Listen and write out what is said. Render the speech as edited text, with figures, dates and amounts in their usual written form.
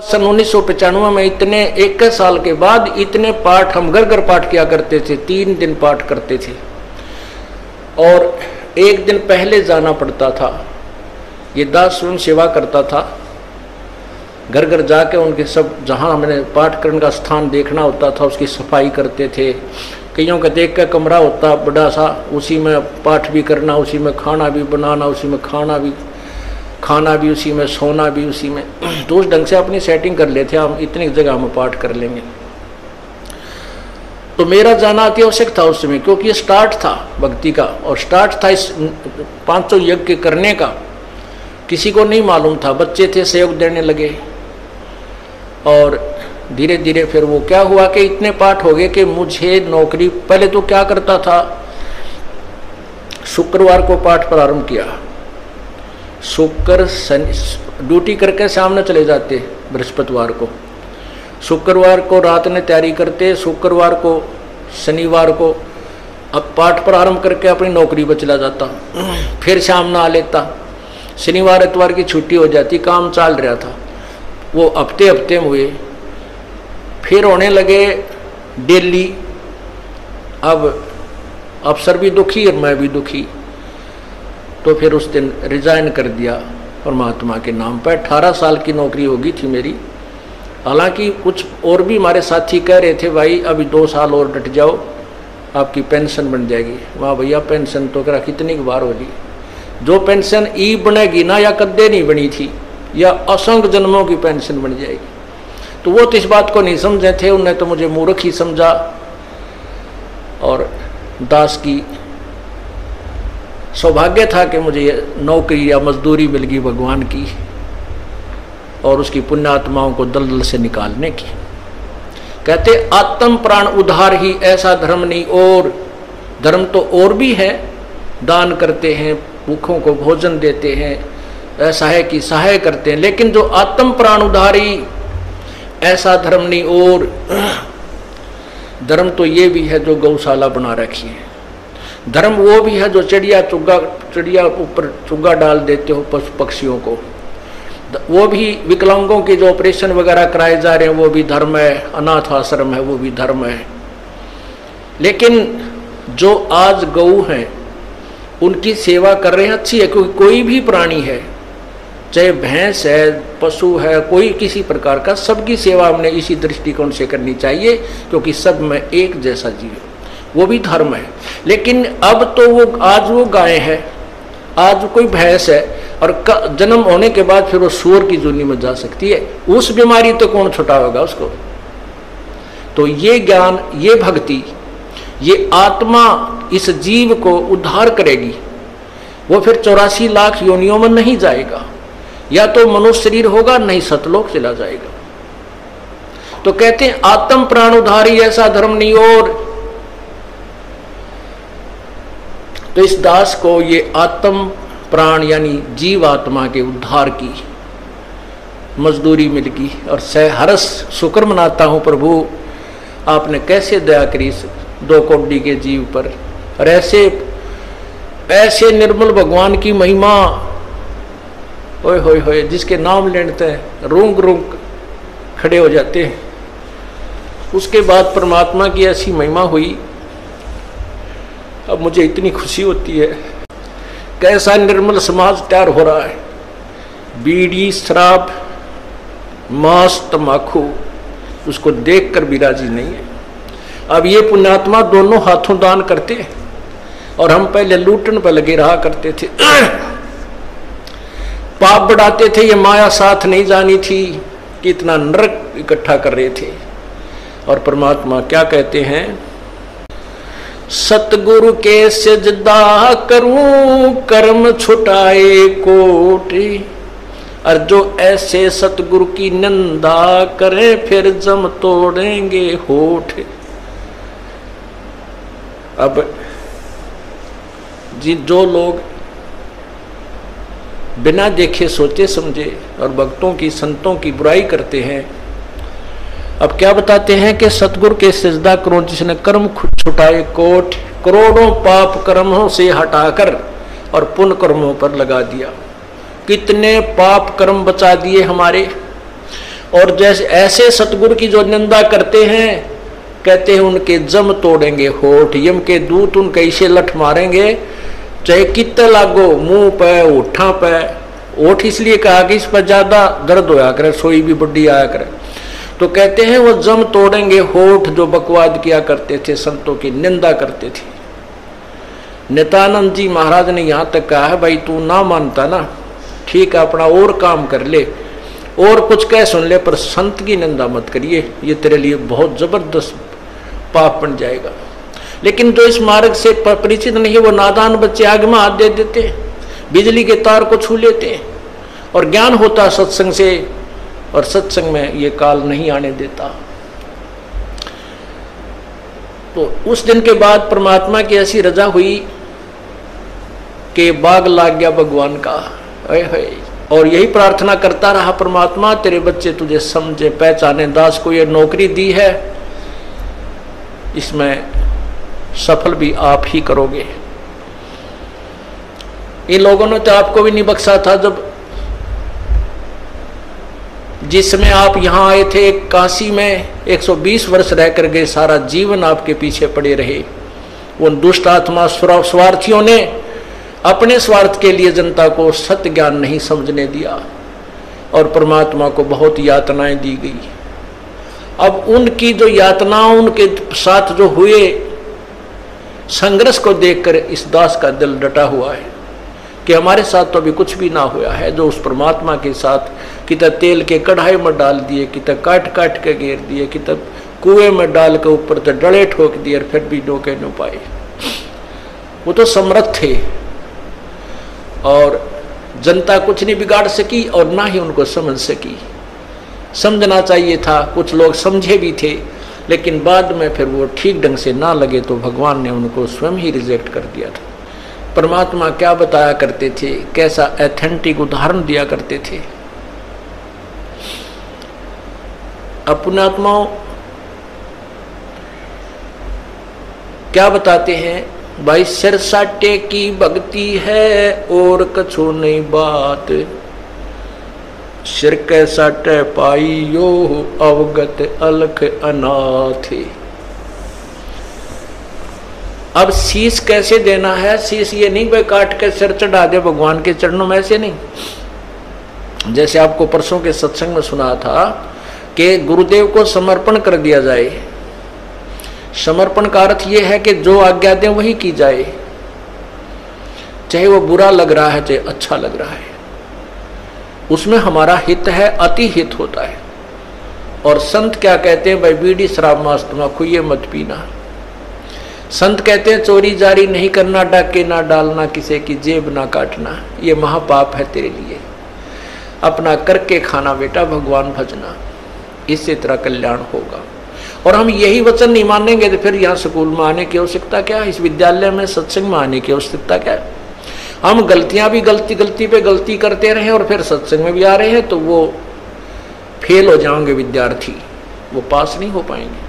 सन 1995 में इतने 21 साल के बाद इतने पाठ हम घर घर पाठ किया करते थे। 3 दिन पाठ करते थे और 1 दिन पहले जाना पड़ता था। ये दास स्वयं सेवा करता था, घर घर जाके उनके सब जहाँ हमने पाठ करने का स्थान देखना होता था उसकी सफाई करते थे। कईयों का देख कर कमरा होता बड़ा सा, उसी में पाठ भी करना, उसी में खाना भी बनाना, उसी में खाना भी उसी में, सोना भी उसी में। तो उस ढंग से अपनी सेटिंग कर लेते हम, इतनी जगह हम पाठ कर लेंगे। तो मेरा जाना अति आवश्यक था उस समय, क्योंकि ये स्टार्ट था भक्ति का और स्टार्ट था इस 500 यज्ञ करने का। किसी को नहीं मालूम था, बच्चे थे सहयोग देने लगे और धीरे धीरे फिर वो क्या हुआ कि इतने पाठ हो गए कि मुझे नौकरी, पहले तो क्या करता था, शुक्रवार को पाठ प्रारंभ किया, शुक्र शनि ड्यूटी करके सामने चले जाते बृहस्पतिवार को, शुक्रवार को रात में तैयारी करते, शुक्रवार को शनिवार को अब पाठ प्रारंभ करके अपनी नौकरी पर चला जाता, फिर शाम ना आ लेता, शनिवार इतवार की छुट्टी हो जाती, काम चल रहा था। वो हफ्ते में हुए, फिर होने लगे डेली। अब अफसर भी दुखी और मैं भी दुखी, तो फिर उस दिन रिजाइन कर दिया परमात्मा के नाम पर। 18 साल की नौकरी होगी थी मेरी। हालांकि कुछ और भी हमारे साथी कह रहे थे भाई अभी 2 साल और डट जाओ आपकी पेंशन बन जाएगी। वाह भैया, पेंशन तो करा कितनी बार होगी, जो पेंशन ई बनेगी ना या कद्दे नहीं बनी थी या असंख्य जन्मों की पेंशन बन जाएगी। तो वो तो इस बात को नहीं समझे थे, उन्हें तो मुझे मूर्ख ही समझा। और दास की सौभाग्य था कि मुझे नौकरी या मजदूरी मिल गई भगवान की और उसकी पुण्यात्माओं को दलदल से निकालने की। कहते आत्म प्राण उद्धार ही ऐसा धर्म नहीं और, धर्म तो और भी है, दान करते हैं, भूखों को भोजन देते हैं, असहाय की सहाय करते हैं, लेकिन जो आत्म प्राण उद्धारी ऐसा धर्म नहीं और। धर्म तो ये भी है जो गौशाला बना रखी है, धर्म वो भी है जो चिड़िया ऊपर चुग्गा डाल देते हो पशु पक्षियों को, वो भी विकलांगों के जो ऑपरेशन वगैरह कराए जा रहे हैं वो भी धर्म है, अनाथ आश्रम है वो भी धर्म है। लेकिन जो आज गऊ हैं उनकी सेवा कर रहे हैं अच्छी है, क्योंकि कोई भी प्राणी है, चाहे भैंस है, पशु है, कोई किसी प्रकार का, सबकी सेवा हमने इसी दृष्टिकोण से करनी चाहिए, क्योंकि सब में एक जैसा जीव, वो भी धर्म है। लेकिन अब तो वो आज वो गाय है, आज कोई भैंस है और जन्म होने के बाद फिर वो सूअर की जूनी में जा सकती है, उस बीमारी तो कौन छुटाएगा उसको। तो ये ज्ञान, ये भक्ति, ये आत्मा इस जीव को उद्धार करेगी। वो फिर 84 लाख योनियों में नहीं जाएगा, या तो मनुष्य शरीर होगा नहीं सतलोक चला जाएगा। तो कहते हैं आत्म प्राण उद्धारी ऐसा धर्म नहीं और। तो इस दास को ये आत्म प्राण यानी जीव आत्मा के उद्धार की मजदूरी मिल गई और सहर्ष शुक्र मनाता हूं प्रभु, आपने कैसे दया करी 2 कोटि के जीव पर। और ऐसे निर्मल भगवान की महिमा, ओए होए होए, जिसके नाम लेते हैं रूंग रूंग खड़े हो जाते हैं। उसके बाद परमात्मा की ऐसी महिमा हुई, अब मुझे इतनी खुशी होती है। कैसा निर्मल समाज तैयार हो रहा है। बीड़ी, शराब, मांस, तम्बाकू उसको देखकर भी राजी नहीं है। अब ये पुण्यात्मा दोनों हाथों दान करते हैं और हम पहले लूटन पर लगे रहा करते थे, पाप बढ़ाते थे, ये माया साथ नहीं जानी थी कि इतना नरक इकट्ठा कर रहे थे। और परमात्मा क्या कहते हैं, सतगुरु के सजदा करूं कर्म छुटाए कोटि, और जो ऐसे सतगुरु की निंदा करे फिर जम तोड़ेंगे होठ। अब जो लोग बिना देखे सोचे समझे और भक्तों की संतों की बुराई करते हैं, अब क्या बताते हैं कि सतगुरु के सजदा करो जिसने कर्म छुटाए कोट, करोड़ों पाप कर्मों से हटाकर और पुण्य कर्मों पर लगा दिया। कितने पाप कर्म बचा दिए हमारे, और जैसे ऐसे सतगुरु की जो निंदा करते हैं, कहते हैं उनके जम तोड़ेंगे होठ, यम के दूत उनके इसे लठ मारेंगे, चाहे कितने लागो, मुंह पे, होठा पे। होठ इसलिए कहा कि इस पर ज्यादा दर्द होया करे, सोई भी बड्डी आया करे। तो कहते हैं वो जम तोड़ेंगे होठ जो बकवाद किया करते थे, संतों की निंदा करते थे। नित्यानंद जी महाराज ने यहां तक कहा है, भाई तू ना मानता ना, ठीक है अपना और काम कर ले और कुछ कह सुन ले, पर संत की निंदा मत करिए, ये तेरे लिए बहुत जबरदस्त पाप बन जाएगा। लेकिन जो इस मार्ग से परिचित नहीं है, वो नादान बच्चे आग में हाथ दे देते, बिजली के तार को छू लेते, और ज्ञान होता सत्संग से, और सत्संग में ये काल नहीं आने देता। तो उस दिन के बाद परमात्मा की ऐसी रजा हुई कि बाग लाग गया भगवान का। और यही प्रार्थना करता रहा, परमात्मा तेरे बच्चे तुझे समझे पहचाने, दास को ये नौकरी दी है, इसमें सफल भी आप ही करोगे। इन लोगों ने तो आपको भी नहीं बख्शा था, जब जिसमें आप यहां आए थे काशी में 120 वर्ष रह कर गए, सारा जीवन आपके पीछे पड़े रहे। उन दुष्ट आत्मा स्वार्थियों ने अपने स्वार्थ के लिए जनता को सत्य ज्ञान नहीं समझने दिया, और परमात्मा को बहुत यातनाएं दी गई। अब उनकी जो यातनाओं, उनके साथ जो हुए संघर्ष को देखकर इस दास का दिल डटा हुआ है कि हमारे साथ तो अभी कुछ भी ना हुआ है। जो उस परमात्मा के साथ कितना तेल के कढ़ाई में डाल दिए, कितना काट काट के घेर दिए, कितना कुएं में डाल के ऊपर तो डले ठोक दिए, और फिर भी डोके न पाए। वो तो समर्थ थे, और जनता कुछ नहीं बिगाड़ सकी और ना ही उनको समझ सकी। समझना चाहिए था, कुछ लोग समझे भी थे, लेकिन बाद में फिर वो ठीक ढंग से ना लगे तो भगवान ने उनको स्वयं ही रिजेक्ट कर दिया था। परमात्मा क्या बताया करते थे, कैसा ऑथेंटिक उदाहरण दिया करते थे। अपने आत्माओं क्या बताते हैं, भाई सिर साटे की भक्ति है और कछु नहीं बात, सिर के साटे पाइयो अवगत अलख अनाथ। अब शीश कैसे देना है, शीश ये नहीं भाई काट के सिर चढ़ा दे भगवान के चरणों में, ऐसे नहीं। जैसे आपको परसों के सत्संग में सुना था कि गुरुदेव को समर्पण कर दिया जाए। समर्पण का अर्थ यह है कि जो आज्ञा दें वही की जाए, चाहे वो बुरा लग रहा है चाहे अच्छा लग रहा है, उसमें हमारा हित है, अति हित होता है। और संत क्या कहते हैं, भाई बीड़ी शराब मांस तम्बाकू ये मत पीना। संत कहते हैं चोरी जारी नहीं करना, डाके ना डालना, किसी की जेब ना काटना, ये महापाप है तेरे लिए। अपना करके खाना बेटा, भगवान भजना, इससे तेरा कल्याण होगा। और हम यही वचन नहीं मानेंगे तो फिर यहाँ स्कूल में आने की आवश्यकता क्या है, इस विद्यालय में सत्संग में आने की आवश्यकता क्या है। हम गलतियां भी गलती पे गलती करते रहे और फिर सत्संग में भी आ रहे हैं, तो वो फेल हो जाएंगे विद्यार्थी, वो पास नहीं हो पाएंगे।